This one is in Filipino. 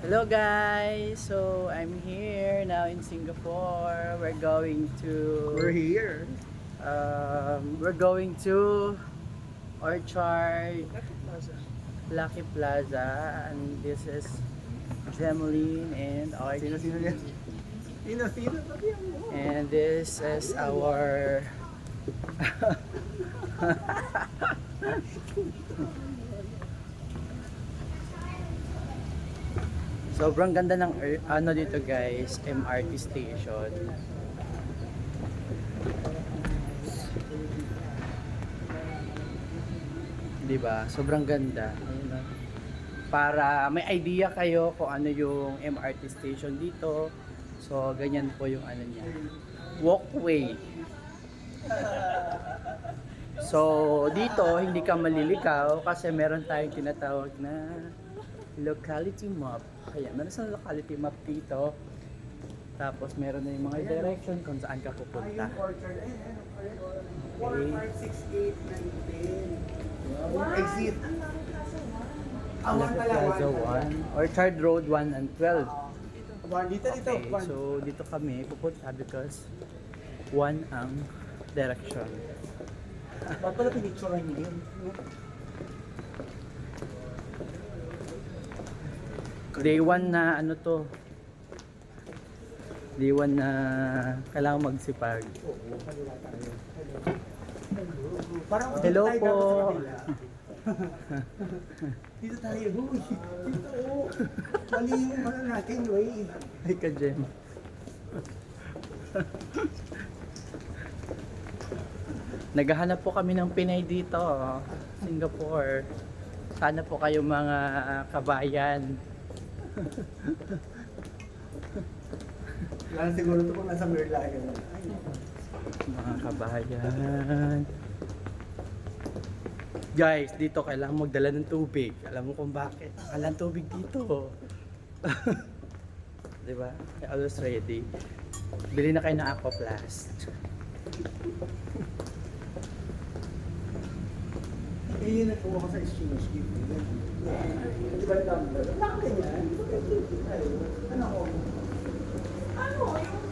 Hello guys! So I'm here now in Singapore. We're going We're to here. Orchard Lucky Plaza, and this is Jemeline and Archie. Sino yan? Sino? Sabihan mo. And this is our sobrang ganda ng ano dito guys, MRT station. Di ba? Sobrang ganda. Ayun na. Para may idea kayo kung ano yung MRT station dito. So ganyan po yung ano niya. Walkway. So dito hindi ka malilikaw kasi meron tayong tinatawag na locality map. Kaya meron sa locality map dito. Tapos meron na yung mga direction kung saan ka pupunta. Orchard. Ayan. 4, 5, 6, 8, 9, 10. Exit. Awan Lucky pala. Plaza 1. Orchard Road 1 and 12. Dito. Okay, so dito kami pupunta because 1 ang direction. Ba't pala pinicturean niyo yun? Day 1 na ano to. Day 1 na kailangan magsipag. Parang Hello dito tayo po. dapat sa kabila. Dito tayo. Huy. Dito. Mali yung ano natin, way. Ay ka, Jem. Naghahanap po kami ng Pinay dito, Singapore. Sana po kayo mga kabayan. Lalo siguro ito kung nasa Merlion. Mga kabayan. Guys, dito kailangan magdala ng tubig. Alam mo kung bakit? Walang tubig dito. Diba? Always ready. Bili na kayo ng Aquaplast. Yun nagkuha ko sa exchange gift. Di ba yung number? Bakit ganyan? Ano ko? Ano? Yung